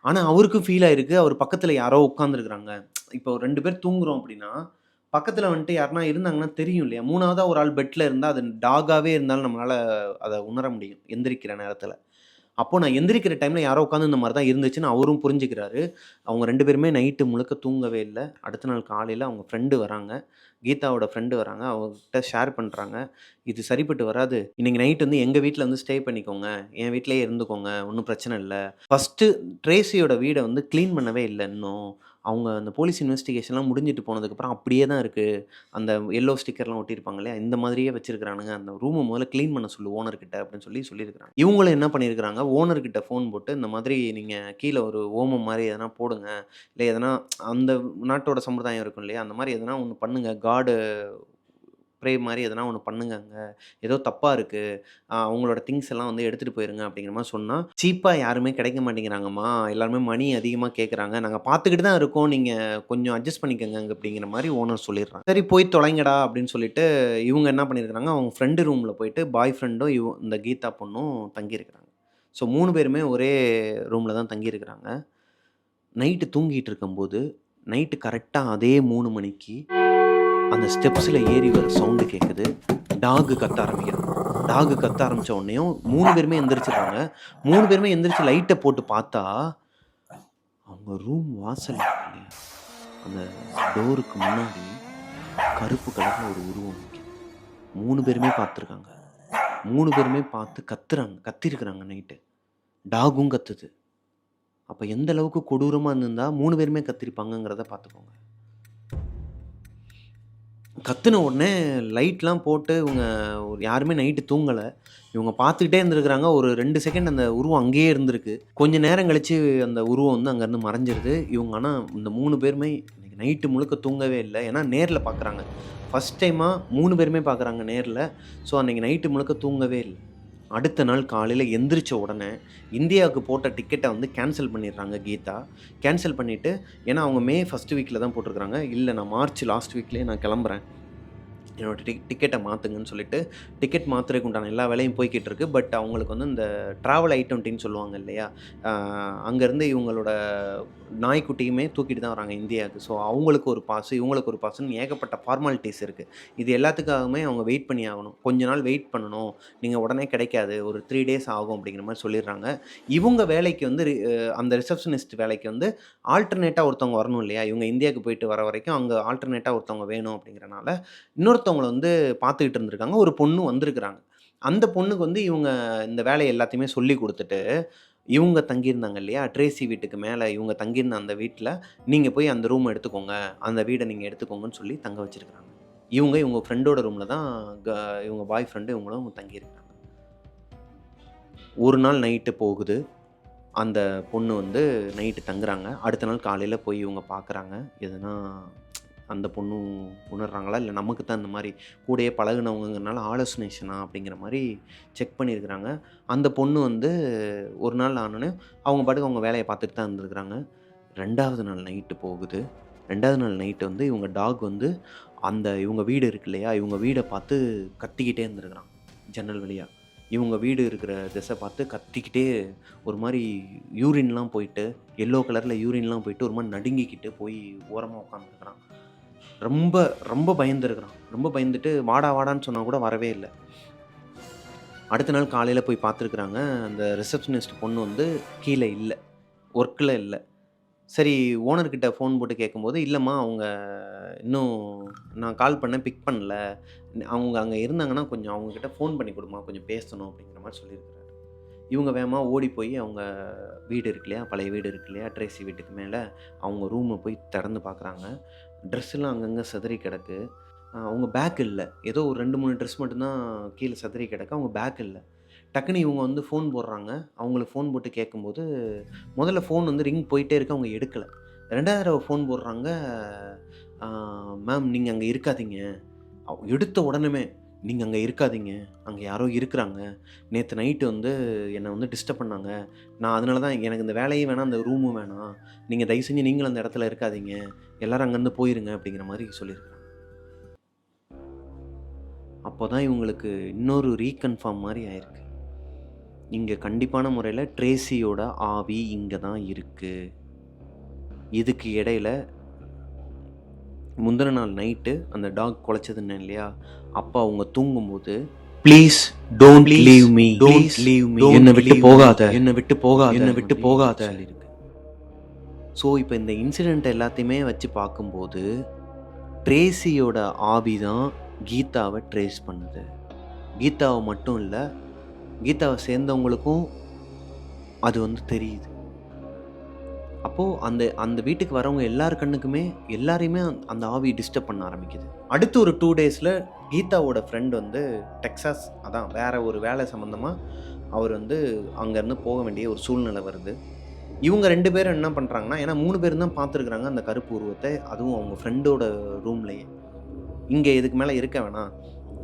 ஆனா அவருக்கும் ஃபீல் ஆயிருக்கு. அவர் பக்கத்துல யாரோ உட்கார்ந்துருக்காங்க. இப்போ 2 பேர் தூங்குறோம் அப்படின்னா, பக்கத்துல வந்துட்டு யாருனா இருந்தாங்கன்னா தெரியும் இல்லையா? 3வதா ஒரு ஆள் பெட்ல இருந்தா, அது டாகாவே இருந்தாலும் நம்மளால அத உணர முடியும். எந்திரிக்கிற நேரத்துல. அப்போ நான் எந்திரிக்கிற டைம்ல யாரோ உட்காந்து இந்த மாரி தான் இருந்துச்சுன்னு அவரும் புரிஞ்சுக்கிறாரு. அவங்க 2 பேருமே நைட்டு முழுக்க தூங்கவே இல்ல. அடுத்த நாள் காலையில அவங்க ஃப்ரெண்டு வராங்க. கீதாவோட ஃப்ரெண்டு வராங்க. அவங்ககிட்ட ஷேர் பண்றாங்க. "இது சரிப்பட்டு வராது. இன்னைக்கு நைட் வந்து எங்க வீட்ல வந்து ஸ்டே பண்ணிக்கோங்க. என் வீட்லயே இருந்துக்கோங்க. ஒண்ணும் பிரச்சனை இல்ல. ஃபர்ஸ்ட்டு ட்ரேசியோட வீட வந்து கிளீன் பண்ணவே இல்ல இன்னும். அவங்க அந்த போலீஸ் இன்வெஸ்டிகேஷன்லாம் முடிஞ்சுட்டு போனதுக்கப்புறம் அப்படியே தான் இருக்கு. அந்த எல்லோ ஸ்டிக்கர்லாம் ஒட்டியிருப்பாங்க இல்லையா? இந்த மாதிரியே வச்சிருக்கானுங்க. அந்த ரூம முதல்ல கிளீன் பண்ண சொல்லு ஓனர் கிட்ட அப்படின்னு சொல்லியிருக்கிறாங்க. இவங்களும் என்ன பண்ணியிருக்கிறாங்க, ஓனர் கிட்ட ஃபோன் போட்டு இந்த மாதிரி நீங்க கீழ ஒரு ஓமம் மாரி எதனா போடுங்க. இல்ல எதனா அந்த நாட்டோட சம்பிரதாயம் இருக்கும் இல்லையா? அந்த மாரி எதனா ஒண்ணு பண்ணுங்க. காடு ஸ்ப்ரே மாரி எதனா ஒண்ணு பண்ணுங்கங்க. ஏதோ தப்பா இருக்கு. அவங்களோட திங்ஸ் எல்லாம் வந்து எடுத்துட்டு போயிருங்க அப்படிங்கிற மாரி சொன்னா, சீப்பா யாருமே கிடைக்க மாட்டேங்கிறாங்கம்மா. எல்லாருமே மணி அதிகமா கேட்கறாங்க. நாங்க பார்த்துக்கிட்டு தான் இருக்கோம். நீங்க கொஞ்சம் அட்ஜஸ்ட் பண்ணிக்கங்க அப்படிங்கிற மாரி ஓனர் சொல்லிடுறாங்க. சரி போய் தொலைங்கடா அப்படின்னு சொல்லிட்டு இவங்க என்ன பண்ணியிருக்காங்க, அவங்க ஃப்ரெண்டு ரூம்ல போயிட்டு பாய் ஃப்ரெண்டும் இந்த கீதா பொண்ணும் தங்கியிருக்கிறாங்க. ஸோ 3 பேருமே ஒரே ரூம்ல தான் தங்கியிருக்கிறாங்க. நைட்டு தூங்கிட்டு இருக்கும்போது, நைட்டு கரெக்ட்டா அதே 3 மணிக்கு அந்த ஸ்டெப்ஸ்ல ஏறி வர சவுண்ட் கேட்குது. டாக் கத்த ஆரம்பிக்கிறான். டாக் கத்த ஆரம்பிச்ச உடனேயும் 3 பேருமே எந்திரிச்சுடுறாங்க. 3 பேருமே எந்திரிச்சு லைட்ட போட்டு பார்த்தா, அவங்க ரூம் வாசல்ல இருக்கு இல்லையா? அந்த டோருக்கு முன்னாடி கருப்பு கலர்ல ஒரு உருவம் நிக்குது. 3 பேருமே பார்த்துருக்காங்க. 3 பேருமே பார்த்து கத்துறாங்க. கத்தியிருக்கிறாங்க நைட்டு. டாகும் கத்துது. அப்ப எந்த அளவுக்கு கொடூரமா இருந்திருந்தா 3 பேருமே கத்திருப்பாங்கங்கிறத பார்த்துக்கோங்க. கத்துன உடனே லைட்லாம் போட்டு இவங்க யாருமே நைட்டு தூங்கல. இவங்க பார்த்துக்கிட்டே இருந்திருக்கிறாங்க. ஒரு 2 செகண்ட் அந்த உருவம் அங்கேயே இருந்திருக்கு. கொஞ்ச நேரம் கழிச்சு அந்த உருவம் வந்து அங்கருந்து மறைஞ்சிருது. இவங்க ஆனா இந்த 3 பேருமே இன்னைக்கு நைட்டு முழுக்க தூங்கவே இல்ல. ஏன்னா நேர்ல பார்க்குறாங்க. ஃபர்ஸ்ட் டைமா 3 பேருமே பார்க்குறாங்க நேர்ல. ஸோ அன்னைக்கு நைட்டு முழுக்க தூங்கவே இல்ல. அடுத்த நாள் காலையில எந்திரிச்ச உடனே இந்தியாவுக்கு போட்ட டிக்கெட்ட வந்து கேன்சல் பண்ணிடுறாங்க கீதா. கேன்சல் பண்ணிட்டு ஏன்னா அவங்க மே ஃபர்ஸ்ட் வீக்ல தான் போட்டிருக்காங்க. இல்ல நான் மார்ச் லாஸ்ட் வீக்லயே நான் கிளம்புறேன். என்னோட டிக்கெட்ட மாத்துங்கன்னு சொல்லிட்டு, டிக்கெட் மாத்துறதுக்கு உண்டான எல்லா வேலையும் போய்க்கிட்டு இருக்கு. பட் அவங்களுக்கு வந்து இந்த ட்ராவல் ஐ-20ன்னு சொல்லுவாங்க இல்லையா? அ அங்கேருந்து இவங்களோட நாய்க்குட்டியுமே தூக்கிட்டு தான் வராங்க இந்தியாவுக்கு. ஸோ அவங்களுக்கு ஒரு பாஸ், இவங்களுக்கு ஒரு பாஸ்ன்னு ஏகப்பட்ட ஃபார்மாலிட்டீஸ் இருக்கு. இது எல்லாத்துக்காகவுமே அவங்க வெயிட் பண்ணி ஆகணும். கொஞ்ச நாள் வெயிட் பண்ணணும். நீங்க உடனே கிடைக்காது. ஒரு 3 டேஸ் ஆகும் அப்படிங்கிற மாரி சொல்லிடுறாங்க. இவங்க வேலைக்கு வந்து அந்த ரிசப்ஷனிஸ்ட் வேலைக்கு வந்து ஆல்டர்னேட்டா ஒருத்தவங்க வரணும் இல்லையா? இவங்க இந்தியாவுக்கு போயிட்டு வர வரைக்கும் அங்க ஆல்டர்னேட்டா ஒருத்தவங்க வேணும் அப்படிங்கிறனால, இன்னொருத்தவங்கள வந்து பார்த்துக்கிட்டு இருந்திருக்காங்க. ஒரு பொண்ணு வந்திருக்கிறாங்க. அந்த பொண்ணுக்கு வந்து இவங்க இந்த வேலைய எல்லாத்தையுமே சொல்லிக் குடுத்துட்டு, இவங்க தங்கியிருந்தாங்க இல்லையா? ட்ரேசி வீட்டுக்கு மேல இவங்க தங்கியிருந்த அந்த வீட்ல, "நீங்க போய் அந்த ரூம் எடுத்துக்கோங்க. அந்த வீட நீங்க எடுத்துக்கோங்கன்னு" சொல்லி தங்க வச்சிருக்காங்க. இவங்க ஃப்ரெண்டோட ரூம்ல தான் க இவங்க பாய் ஃப்ரெண்ட் இவங்களும் தங்கியிருக்காங்க. ஒரு நாள் நைட்டு போகுது. அந்த பொண்ணு வந்து நைட்டு தங்குறாங்க. அடுத்த நாள் காலையில போய் இவங்க பார்க்குறாங்க. எதுனா அந்த பொண்ணும் உணர்றாங்களா? இல்ல நமக்கு தான் இந்த மாரி கூடயே பழகுனவங்கங்கிறனால ஹாலுசினேஷனா அப்படிங்கிற மாரி செக் பண்ணியிருக்கிறாங்க. அந்த பொண்ணு வந்து ஒரு நாள் ஆனோனே அவங்க பாட்டுக்கு அவங்க வேலைய பார்த்துட்டு தான் இருந்திருக்கிறாங்க. 2வது நாள் நைட்டு போகுது. 2வது நாள் நைட்டு வந்து இவங்க டாக் வந்து அந்த இவங்க வீடு இருக்கு இல்லையா? இவங்க வீட பார்த்து கத்திக்கிட்டே இருந்திருக்கிறான் ஜன்னல் வழியா. இவங்க வீடு இருக்கிற திசை பார்த்து கத்திக்கிட்டே ஒரு மாரி யூரின்லாம் போயிட்டு, எல்லோ கலர்ல யூரின்லாம் போயிட்டு ஒரு மாரி நடுங்கிக்கிட்டு போய் ஓரமா உட்காந்துருக்கிறான். ரொம்ப ரொம்ப பயந்துருக்கிறான். ரொம்ப பயந்துட்டு வாடா வாடான்னு சொன்னா கூட வரவே இல்ல. அடுத்த நாள் காலையில போய் பார்த்துருக்குறாங்க. அந்த ரிசப்ஷனிஸ்ட் பொண்ணு வந்து கீழ இல்ல. ஒர்க்ல இல்ல. சரி ஓனர் கிட்ட ஃபோன் போட்டு கேட்கும்போது, "இல்லம்மா அவங்க இன்னும் நான் கால் பண்ணேன் பிக் பண்ணல. அவங்க அங்க இருந்தாங்கன்னா கொஞ்சம் அவங்க கிட்ட ஃபோன் பண்ணி குடும்மா. கொஞ்சம் பேசணும்." அப்படிங்கிற மாரி சொல்லியிருக்கிறாரு. இவங்க வேகமா ஓடி போய் அவங்க வீடு இருக்கு இல்லையா? பழைய வீடு இருக்கு இல்லையா? ட்ரேசி வீட்டுக்கு மேல அவங்க ரூம போய் திறந்து பார்க்குறாங்க. ட்ரெஸ்லாம் அங்கங்க சிதறி கிடக்கு. அவங்க பேக் இல்ல. ஏதோ ஒரு 2, 3 ட்ரெஸ் மட்டும் தான் கீழ சிதறி கிடக்கு. அவங்க பேக் இல்ல. டக்குனு இவங்க வந்து ஃபோன் போடுறாங்க. அவங்களுக்கு ஃபோன் போட்டு கேட்கும்போது, முதல்ல ஃபோன் வந்து ரிங் போயிட்டே இருக்கு. அவங்க எடுக்கல. 2வது தடவ ஃபோன் போடுறாங்க. "ஆ மேம் நீங்க அங்க இருக்காதீங்க." எடுத்த உடனுமே, "நீங்க அங்க இருக்காதீங்க. அங்க யாரோ இருக்குறாங்க. நேத்து நைட்டு வந்து என்ன வந்து டிஸ்டர்ப் பண்ணாங்க. நான் அதனால தான் எனக்கு இந்த வேலையும் வேணாம், அந்த ரூமும் வேணாம். நீங்க தயவு செஞ்சு நீங்களும் அந்த இடத்துல இருக்காதீங்க. எல்லாரும் அங்கருந்து போயிருங்க." அப்படிங்கிற மாரி சொல்லியிருக்காங்க. அப்போ தான் இவங்களுக்கு இன்னொரு ரீகன்ஃபார்ம் மாரி ஆயிருக்கு. இங்க கண்டிப்பான முறையில ட்ரேசியோட ஆவி இங்க தான் இருக்கு. இதுக்கு இடையில முந்தின நாள் நைட்டு அந்த டாக் கொலைச்சதுன்னேன் இல்லையா? அப்ப அவங்க தூங்கும்போது, "please don't leave me. Don't leave me. என்ன விட்டு போகாத. என்ன விட்டு போகாத. என்ன விட்டு போகாத." சொல்லியிருக்கு. ஸோ இப்ப இந்த இன்சிடென்ட் எல்லாத்தையுமே வச்சு பார்க்கும்போது, ட்ரேசியோட ஆவி தான் கீதாவ ட்ரேஸ் பண்ணுது. கீதாவ மட்டும் இல்ல, கீதாவ சேர்ந்தவங்களுக்கும் அது வந்து தெரியுது. அப்போ அந்த அந்த வீட்டுக்கு வரவங்க எல்லார் கண்ணுக்குமே எல்லாரையுமே அந்த ஆவி டிஸ்டர்ப் பண்ண ஆரம்பிக்குது. அடுத்து ஒரு 2 டேஸ்ல கீதாவோட ஃப்ரெண்ட் வந்து டெக்சாஸ் அதான் வேற ஒரு வேலை சம்மந்தமா அவர் வந்து அங்கருந்து போக வேண்டிய ஒரு சூழ்நிலை வருது. இவங்க 2 பேரும் என்ன பண்றாங்கன்னா, ஏன்னா 3 பேரும் தான் பார்த்துருக்காங்க அந்த கருப்பு உருவத்த. அதுவும் அவங்க ஃப்ரெண்டோட ரூம்லயே. இங்க இதுக்கு மேல இருக்க வேணாம்.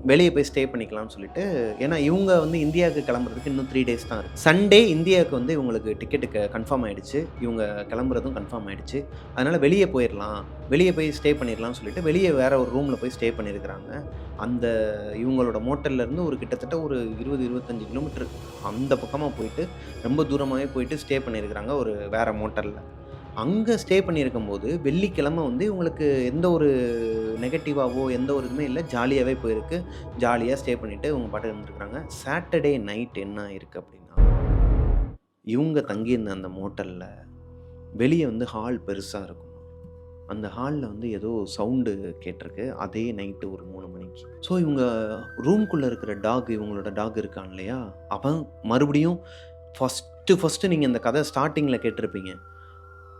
வெளியே போய் ஸ்டே பண்ணிக்கலாம்னு சொல்லிட்டு, ஏன்னா இவங்க வந்து இந்தியாவுக்கு கிளம்புறதுக்கு இன்னும் 3 டேஸ் தான் இருக்கு. சண்டே இந்தியாவுக்கு வந்து இவங்களுக்கு டிக்கெட்டு கன்ஃபார்ம் ஆயிடுச்சு. இவங்க கிளம்புறதும் கன்ஃபார்ம் ஆயிடுச்சு. அதனால வெளியே போயிரலாம். வெளியே போய் ஸ்டே பண்ணிரலாம்னு சொல்லிட்டு, வெளியே வேற ஒரு ரூம்ல போய் ஸ்டே பண்ணியிருக்கிறாங்க. அந்த இவங்களோட மோட்டல்ல இருந்து ஒரு கிட்டத்தட்ட ஒரு 20, 25 கிலோமீட்டர் அந்த பக்கமா போயிட்டு, ரொம்ப தூரமாவே போயிட்டு ஸ்டே பண்ணியிருக்கிறாங்க ஒரு வேற மோட்டல்ல. அங்க ஸ்டே பண்ணியிருக்கும்போது, வெள்ளிக்கிழமை வந்து இவங்களுக்கு எந்த ஒரு நெகட்டிவாவோ, எந்த ஒரு இதுவுமே இல்ல. ஜாலியாவே போயிருக்கு. ஜாலியா ஸ்டே பண்ணிட்டு இவங்க பாட்டுக்கு இருந்துருக்காங்க. சாட்டர்டே நைட் என்ன ஆயிருக்கு அப்டின்னா, இவங்க தங்கியிருந்த அந்த மோட்டல்ல வெளிய வந்து ஹால் பெருசா இருக்கும். அந்த ஹால்ல வந்து ஏதோ சவுண்டு கேட்டிருக்கு. அதே நைட்டு ஒரு 3 மணிக்கு. ஸோ இவங்க ரூம்குள்ள இருக்கிற இவங்களோட டாக் இருக்கான் இல்லையா? அவன் மறுபடியும் ஃபர்ஸ்ட்டு நீங்க இந்த கதை ஸ்டார்ட்டிங்ல கேட்டிருப்பீங்க.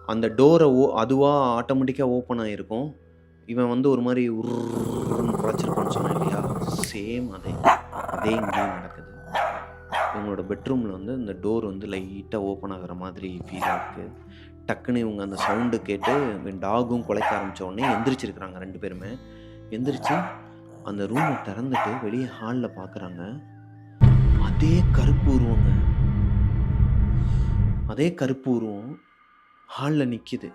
அந்த டோர அதுவா ஆட்டோமேட்டிக்கா ஓப்பன் ஆயிருக்கும். இவன் வந்து ஒரு மாரி உர்ருன்னு குலைச்சிருப்பான்னு சொன்னேன் இல்லையா? சேம் அதே இங்கேயும் நடக்குது. இவங்களோட பெட்ரூம்ல வந்து இந்த டோர் வந்து லைட்டா ஓப்பன் ஆகுற மாதிரி ஃபீல் ஆயிருக்கு. டக்குன்னு இவங்க அந்த சவுண்டு கேட்டு டாகும் குலைக்க ஆரம்பிச்ச உடனே எந்திரிச்சிருக்கிறாங்க 2 பேருமே. எந்திரிச்சு அந்த ரூம திறந்துட்டு வெளிய ஹால்ல பார்க்குறாங்க. அதே கருப்பு உருவங்க. அதே கருப்பு உருவம் ஹால்ல நிக்குது.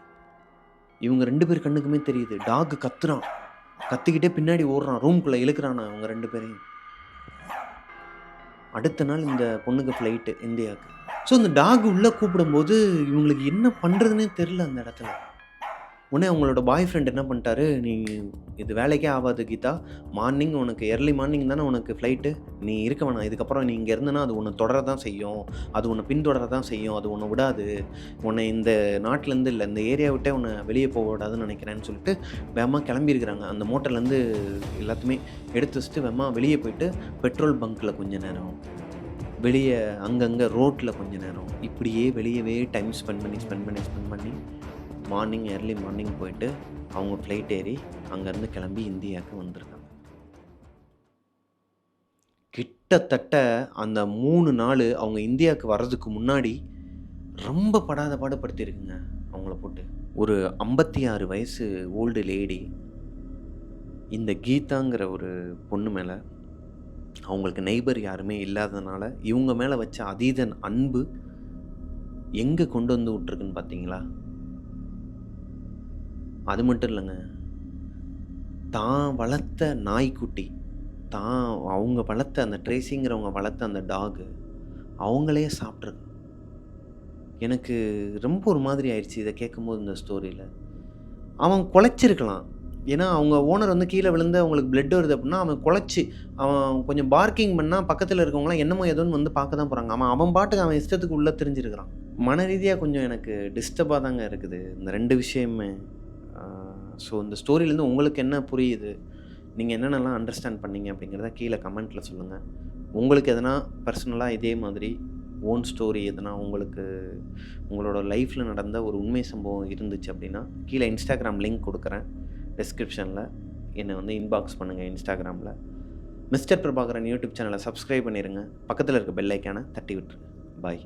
இவங்க 2 பேர் கண்ணுக்குமே தெரியுது. டாக் கத்துறான். கத்திக்கிட்டே பின்னாடி ஓடுறான். ரூம்குள்ள இழுக்குறானா அவங்க 2 பேரையும். அடுத்த நாள் இந்த பொண்ணுக்கு ஃப்ளைட்டு இந்தியாவுக்கு. ஸோ இந்த டாக் உள்ள கூப்பிடும்போது இவங்களுக்கு என்ன பண்றதுன்னே தெரியல அந்த இடத்துல. உடனே அவங்களோட பாய் ஃப்ரெண்ட் என்ன பண்ணிட்டாரு, "நீ இது வேலைக்கே ஆகாது கீதா. மார்னிங் உனக்கு எர்லி மார்னிங் தானே உனக்கு ஃப்ளைட்டு. நீ இருக்க வேணாம். இதுக்கப்புறம் நீ இங்கே இருந்தனா அது உன்னை தொடர தான் செய்யும். அது உன்னை பின்தொடர தான் செய்யும். அது உன்னை விடாது. உன்னை இந்த நாட்டிலேருந்து இல்லை இந்த ஏரியா விட்டே உன்னை வெளியே போக விடாதுன்னு நினைக்கிறேன்னு" சொல்லிட்டு வேகமாக கிளம்பியிருக்கிறாங்க. அந்த மோட்டர்லேருந்து எல்லாத்தையுமே எடுத்து வச்சுட்டு வேகமாக வெளியே போயிட்டு பெட்ரோல் பங்க்கில் கொஞ்ச நேரம், வெளியே அங்கங்கே ரோட்டில் கொஞ்ச நேரம், இப்படியே வெளியவே டைம் ஸ்பெண்ட் பண்ணி எர்லி மார்னிங் போயிட்டு அவங்க ஃப்ளைட் ஏறி அங்கேருந்து கிளம்பி இந்தியாவுக்கு வந்திருக்காங்க. கிட்டத்தட்ட அந்த 3 நாள் அவங்க இந்தியாவுக்கு வர்றதுக்கு முன்னாடி ரொம்ப படாத பாடுபடுத்தியிருக்குங்க அவங்கள போட்டு. ஒரு 56 வயசு ஓல்டு லேடி இந்த கீதாங்கிற ஒரு பொண்ணு மேலே அவங்களுக்கு நெய்பர் யாருமே இல்லாததுனால இவங்க மேலே வச்ச அதீத அன்பு எங்கே கொண்டு வந்து விட்ருக்குன்னு பார்த்தீங்களா? அது மட்டும் இல்லைங்க, தான் வளர்த்த நாய்க்குட்டி, அவங்க வளர்த்த அந்த ட்ரேசிங்கிறவங்க வளர்த்த அந்த டாகு அவங்களே சாப்பிட்ருக்கு. எனக்கு ரொம்ப ஒரு மாதிரி ஆயிடுச்சு இதை கேட்கும்போது இந்த ஸ்டோரியில். அவன் குலைச்சிருக்கலாம். ஏன்னா அவங்க ஓனர் வந்து கீழே விழுந்து அவங்களுக்கு பிளட் வருது அப்படின்னா அவன் குலைச்சி அவன் கொஞ்சம் பார்க்கிங் பண்ணால் பக்கத்தில் இருக்கவங்களாம் என்னமோ ஏதோன்னு வந்து பார்க்க தான் போகிறாங்க. அவன் பாட்டுக்கு அவன் இஷ்டத்துக்கு உள்ளே தெரிஞ்சிருக்கிறான். மன ரீதியாக கொஞ்சம் எனக்கு டிஸ்டர்பாக தாங்க இருக்குது இந்த 2 விஷயமே. ஸோ இந்த ஸ்டோரியிலேருந்து உங்களுக்கு என்ன புரியுது, நீங்கள் என்னென்னலாம் அண்டர்ஸ்டாண்ட் பண்ணீங்க அப்படிங்கிறத கீழே கமெண்ட்டில் சொல்லுங்கள். உங்களுக்கு எதனா பர்சனலாக இதே மாதிரி ஓன் ஸ்டோரி எதனா உங்களுக்கு உங்களோட லைஃப்பில் நடந்த ஒரு உண்மை சம்பவம் இருந்துச்சு அப்படின்னா கீழே இன்ஸ்டாகிராம் லிங்க் கொடுக்குறேன் டிஸ்கிரிப்ஷனில். என்னை வந்து இன்பாக்ஸ் பண்ணுங்கள் இன்ஸ்டாகிராமில். மிஸ்டர் பிரபாகரன் யூடியூப் சேனலை சப்ஸ்கிரைப் பண்ணிடுங்க. பக்கத்தில் இருக்க பெல் ஐக்கானை தட்டி விட்டுருங்க. பாய்.